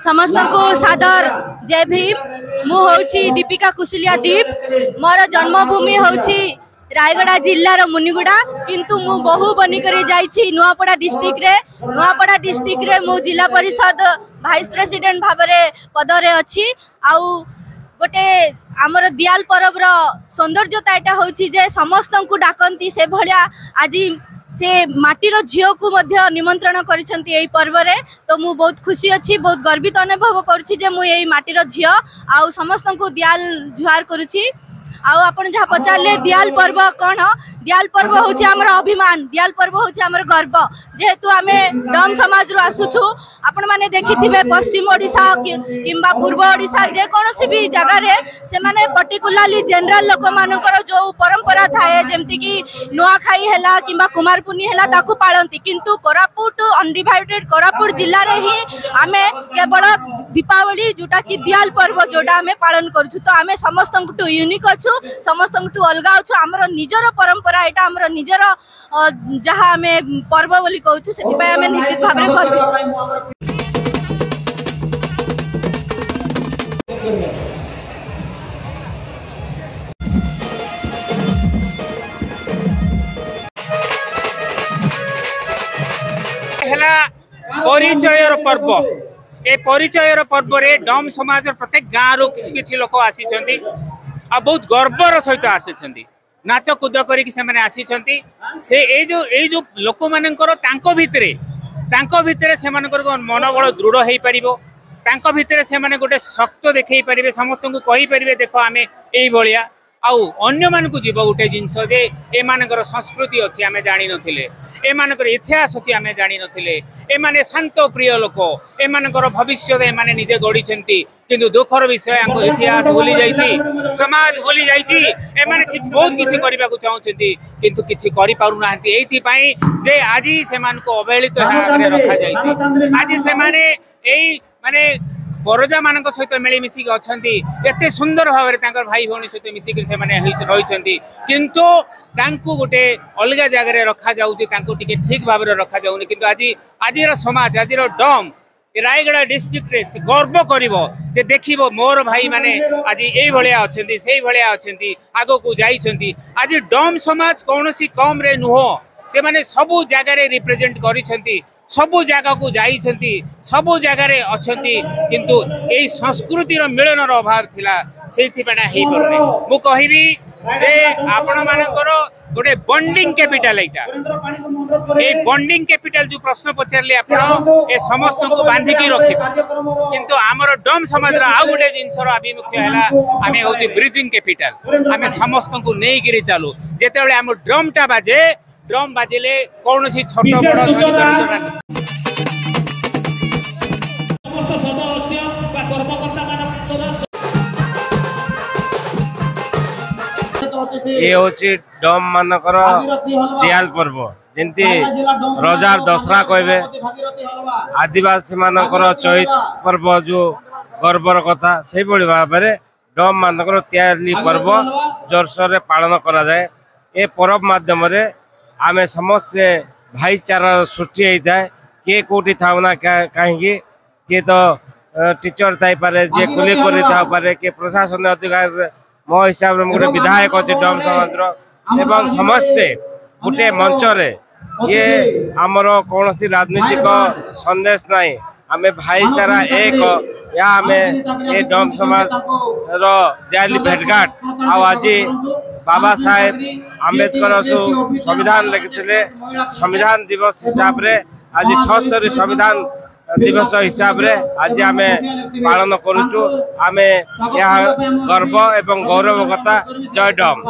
समस्त को सादर जय भीम। मु होची दीपिका कुशलिया दीप। मोर जन्मभूमि होची रायगड़ा जिल्लार मुनिगुड़ा, किंतु मु बहु बनिकर जाइछि नुआपड़ा डिस्ट्रिक्ट रे। नुआपड़ा डिस्ट्रिक्ट रे मु जिला परिषद वाइस प्रेसिडेंट भाबरे पदरे अछि। आउ गोटे आमर दियाल पर्व रो सौंदर्यता एटा होछि जे समस्त को डाकंती से भलिया आज से माटीर झील को मध्य निमंत्रण करिसेंती एई पर्व रे। तो मु बहुत खुशी अछि, बहुत गर्वित अनुभव करूछि जे मु एई माटीर झील आउ समस्त को दियाल जुहार करूछि। आउ आपण जहाँ पचारे दियाल पर्व कौन, दियाल पर्व होछि हमर अभिमान, दियाल पर्व होछि हमर गर्व। जेहेतु आमे डम समाज रो आसुछु, आपण माने देखिथिबे पश्चिम ओडिशा किंबा पूर्व ओडिशा जे कोनोसी भी जगह रे से माने पर्टिकुलरली जनरल लोक मानकर जो परंपरा थाए जेमति कि नुआखाई हैला किंबा कुमार पुनी हैला ताकू पाळंती, किंतु कोरापुट अनडिवाइडेड कोरापुट जिल्ला रे ही आमे केवल दीपावली जोटा कि दियाल पर्व जोटा आमे पालन करछु। तो आमे समस्त को यूनिक अछु, समस्त अलग अच्छु। आमर निजर परंपरा एटा आमर निजर जहाँ आमे पर्व बोली कहूँ से आमे निश्चित भाव में गर्वित। परिचयर पर्व, ए परिचयर पर्व रे डम समाज प्रत्येक गाँव रू किछि लोक आसी आ बहुत गर्वर सहित आसी नाच कूद करके आसी से जो लोक मानकर भितर से मनोबल दृढ़ हो पार भितर से गोटे शक्त देखई पारे समस्त को कही पारे देख आम ये आउ अन्य मानक जीव गोटे जिनस जे एमानकर संस्कृति अच्छी आम जानी नथिले, एमानकर इतिहास अच्छी आम जानी नथिले। एमाने शांत प्रिय लोक, एमानकर भविष्य एमाने निजे गढ़ी, किंतु दुखर विषय इतिहास भूली जाइछि, समाज भूली जाइछि। एमाने बहुत किछि करबा को चाहउछन्ति किंतु किछि करि पारु नाहंती। एथि पई जे आजि सेमानको अवहेलित आगरे रखा जाइछि। आजि सेमाने एई माने परजा मानक सहित मिलिमिशि अच्छी एते सुंदर भाव में भाई भौणी सहित मिसिक रही, किंतु तांकु गोटे अलग जगह रखा जाउछि, तांकु टिके ठीक भाव में रखा जाउनि। किंतु आज समाज आज डम रायगड़ा डिस्ट्रिक्ट रे से गर्व करिवो जे देखिबो मोर भाई माने आज एई भलिया अछंती सेई भलिया अछंती आगो को जाइछंती। आज डम समाज कोनोसी कम रे नुहो, से माने सबु जगह रे रिप्रेजेंट करिछंती, सबु जगह को जाइछंती, सबु जगह रे अछंती, किंतु एई संस्कृति रो मिलन रो अभाव थिला, सेथि पना हेई परने। मु कहिबी जे आपण मानकर गोटे बॉन्डिंग कैपिटल एटा, ए बॉन्डिंग कैपिटल जो प्रश्न पचारले आपण ए समस्त को बांधी की रखि, किंतु हमर डम समाज रा आ गोटे जिंस रो अभिमुख्य हैला आमे होची ब्रिजिंग कैपिटल। आमे समस्त को नेई गिरी चालू, जेतेबेले हम ड्रमटा बाजे, ड्रम बाजिले कोनोसी छोट बड़ ये होची डम मानकर दियाल पर्व, जेंती रजार दसरा कहबे, आदिवासी मानकर चैत पर्व जो गर्वर कथा से बड़ी भाव में डम मानकर दियाली पर्व जोरसोर पालन करा जाए। ए पर्व माध्यम रे आमे समस्त भाईचारा सृष्टि होता है। किए कौटी था कहीं किए तो टीचर थी पारे, जे कुली करी था पारे, किए प्रशासन अधिकारी, मो हिसाब से गोटे विधायक अच्छे डम समाज एवं समस्ते गोटे मंच रे ये आमर कौन सी राजनीतिक संदेश नहीं, आम भाईचारा एक या आम ये डम समाज रो दियाली भेटघाट। आज बाबा साहेब आंबेडकर संविधान लिखिले, संविधान दिवस हिसाब रे आज 76 संविधान दिवस हिसाब रे आज आम पालन करुचु। आम यह गर्व एवं गौरव कथा। जय डम।